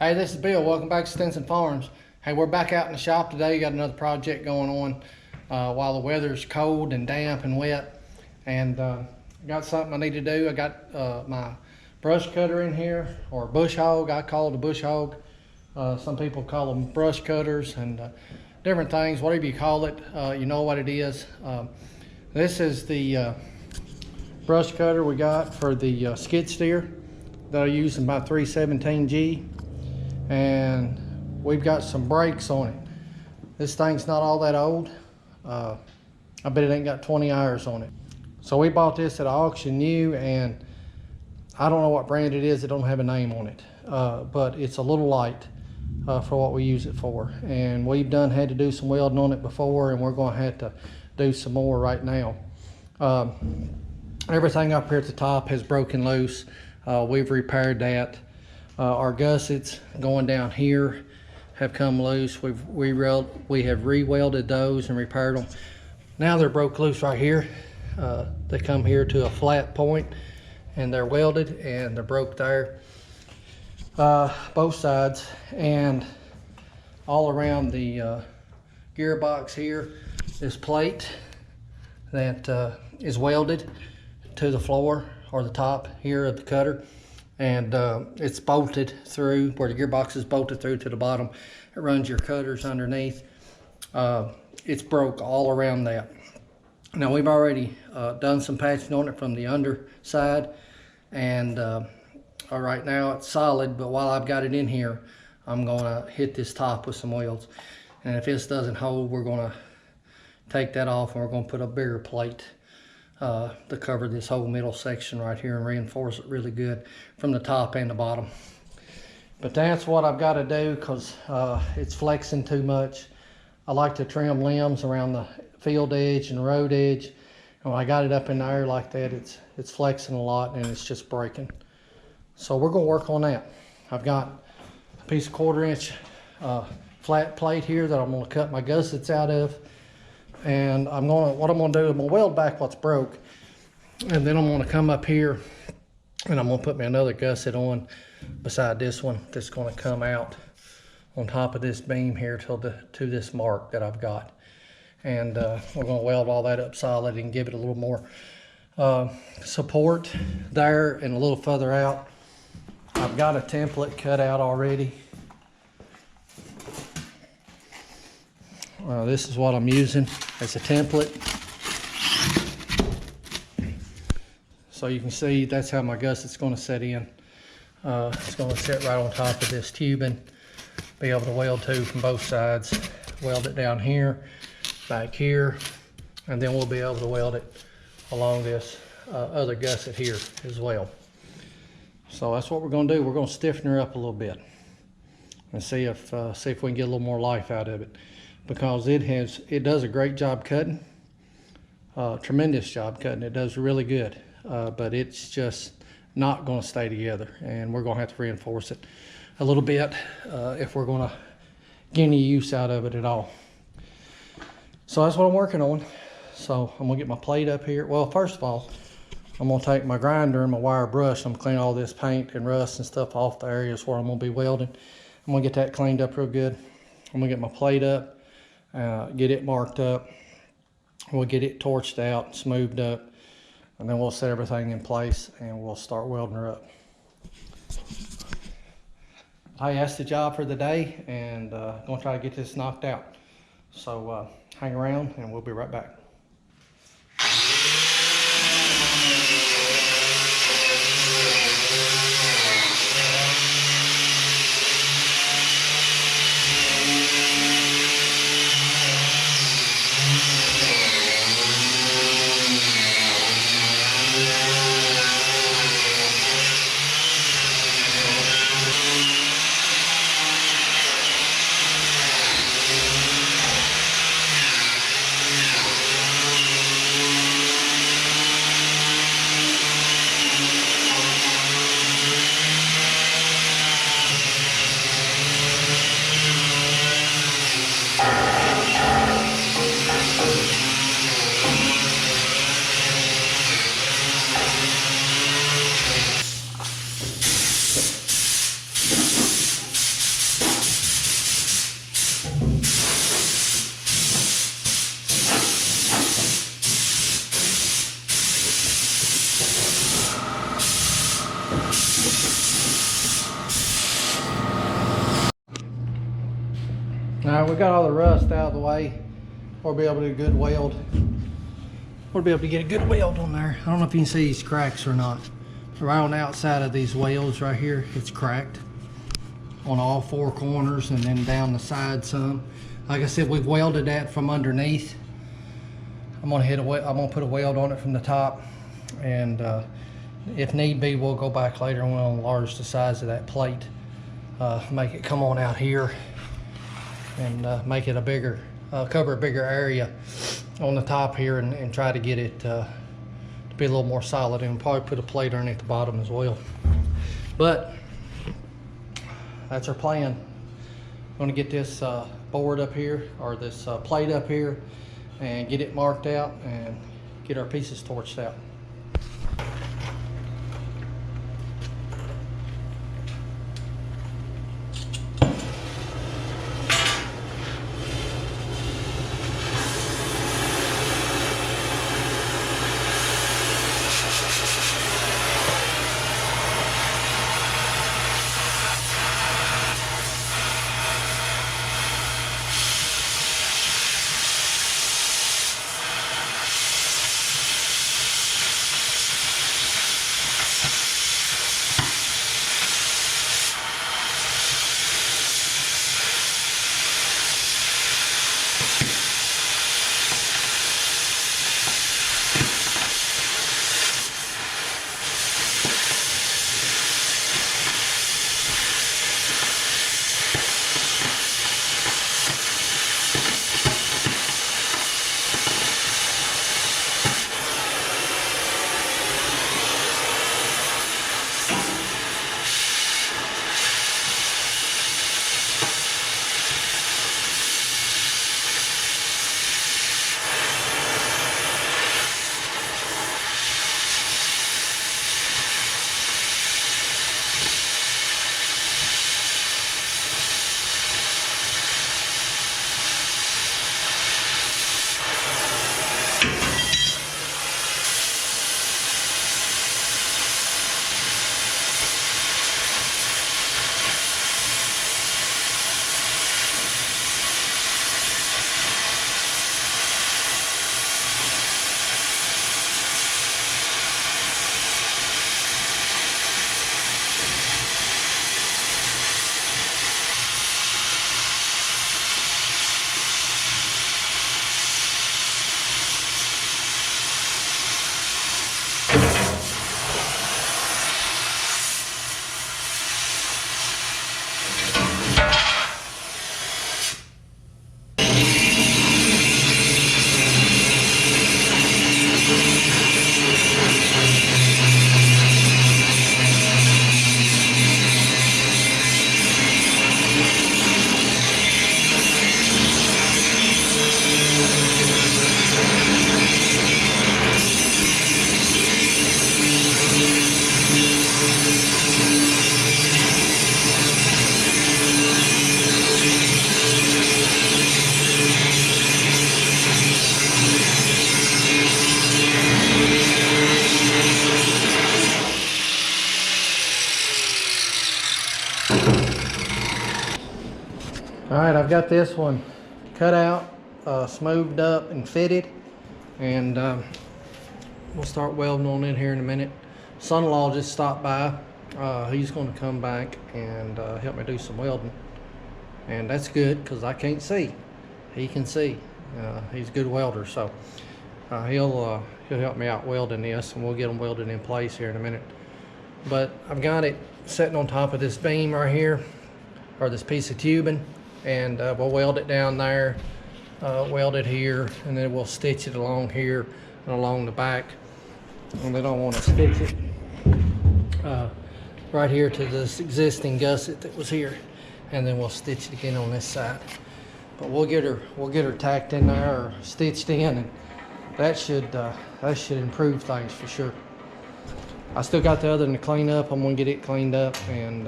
Hey, this is Bill. Welcome back to Stinson Farms. Hey, we're back out in the shop today. Got another project going on while the weather's cold and damp and wet. And got something I need to do. I got my brush cutter in here, or bush hog. I call it a bush hog. Some people call them brush cutters and different things. Whatever you call it, you know what it is. This is the brush cutter we got for the skid steer that I use in my 317G. And we've got some brakes on it. This thing's not all that old. I bet it ain't got 20 hours on it. So we bought this at auction new, and I don't know what brand it is. It don't have a name on it, but it's a little light for what we use it for. And we've had to do some welding on it before, and we're going to have to do some more right now. Everything up here at the top has broken loose. We've repaired that. Our gussets going down here have come loose. We have re-welded those and repaired them. Now they're broke loose right here. They come here to a flat point and they're welded, and they're broke there, both sides, and all around the gearbox here. This plate that is welded to the floor or the top here of the cutter, and it's bolted through where the gearbox is bolted through to the bottom. It runs your cutters underneath. It's broke all around that. Now we've already done some patching on it from the underside, and right now it's solid, but while I've got it in here, I'm gonna hit this top with some welds. And if this doesn't hold, we're gonna take that off, and we're gonna put a bigger plate to cover this whole middle section right here and reinforce it really good from the top and the bottom. But that's what I've got to do, because it's flexing too much. I like to trim limbs around the field edge and the road edge, and when I got it up in the air like that, it's flexing a lot and it's just breaking. So we're going to work on that. I've got a piece of 1/4 inch flat plate here that I'm going to cut my gussets out of. And what I'm gonna do is I'm gonna weld back what's broke, and then I'm gonna come up here and I'm gonna put me another gusset on beside this one that's gonna come out on top of this beam here to this mark that I've got. And we're gonna weld all that up solid and give it a little more support there and a little further out. I've got a template cut out already. This is what I'm using as a template. So you can see that's how my gusset's going to set in. It's going to sit right on top of this tubing. Be able to weld to from both sides. Weld it down here, back here, and then we'll be able to weld it along this other gusset here as well. So that's what we're going to do. We're going to stiffen her up a little bit and see if we can get a little more life out of it. Because it does a great job cutting, tremendous job cutting. It does really good, but it's just not going to stay together, and we're going to have to reinforce it a little bit if we're going to get any use out of it at all. So that's what I'm working on. So I'm going to get my plate up here. Well, first of all, I'm going to take my grinder and my wire brush. I'm going to clean all this paint and rust and stuff off the areas where I'm going to be welding. I'm going to get that cleaned up real good. I'm going to get my plate up. Get it marked up. We'll get it torched out, smoothed up, and then we'll set everything in place and we'll start welding her up. Hey, that's the job for the day, and gonna try to get this knocked out. So hang around and we'll be right back. Alright, we got all the rust out of the way. We'll be able to get a good weld. We'll be able to get a good weld on there. I don't know if you can see these cracks or not. Right on the outside of these welds right here, it's cracked on all four corners and then down the side some. Like I said, we've welded that from underneath. I'm gonna put a weld on it from the top, and if need be, we'll go back later and we'll enlarge the size of that plate, make it come on out here, and make it a bigger, cover a bigger area on the top here, and try to get it to be a little more solid, and probably put a plate underneath the bottom as well. But that's our plan. I'm gonna get this board up here, or this plate up here, and get it marked out and get our pieces torched out. All right, I've got this one cut out, smoothed up and fitted, and we'll start welding on in here in a minute. Son-in-law just stopped by. He's going to come back and help me do some welding, and that's good because I can't see. He can see. He's a good welder, so he'll help me out welding this, and we'll get them welded in place here in a minute. But I've got it sitting on top of this beam right here, or this piece of tubing, and we'll weld it down there, weld it here, and then we'll stitch it along here and along the back. And then I want to stitch it right here to this existing gusset that was here, and then we'll stitch it again on this side. But we'll get her tacked in there or stitched in, and that should improve things for sure. I still got the other one to clean up. I'm gonna get it cleaned up, and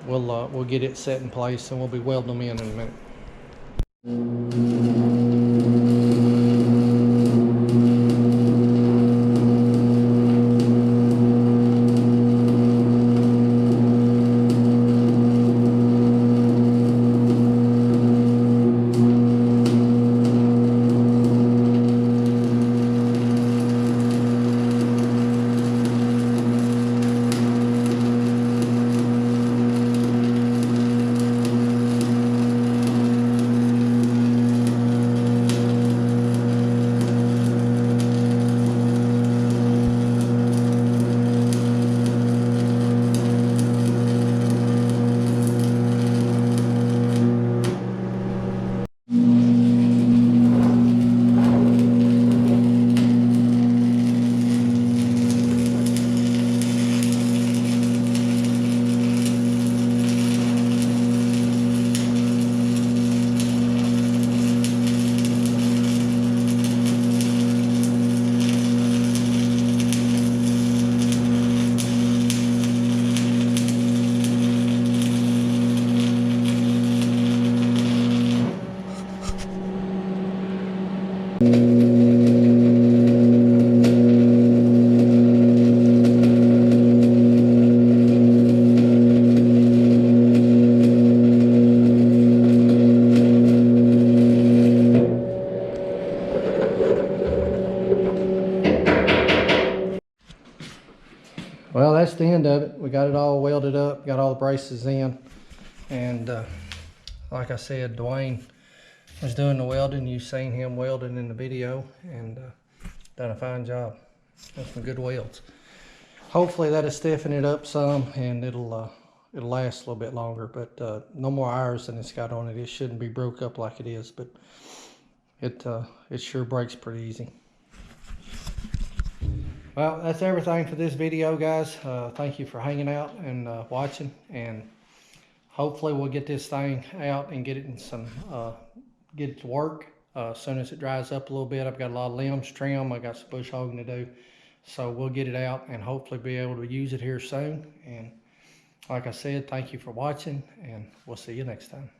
we'll get it set in place, and we'll be welding them in a minute. we got it all welded up, got all the braces in, and like I said, Dwayne was doing the welding. You've seen him welding in the video, and done a fine job. That's some good welds. Hopefully that'll stiffen it up some, and it'll last a little bit longer, but no more hours than it's got on it. It shouldn't be broke up like it is, but it sure breaks pretty easy. Well, that's everything for this video, guys. Thank you for hanging out and watching, and hopefully we'll get this thing out and get it in some get it to work as soon as it dries up a little bit. I've got a lot of limbs trim. I got some bush hogging to do, so we'll get it out and hopefully be able to use it here soon. And like I said, thank you for watching, and we'll see you next time.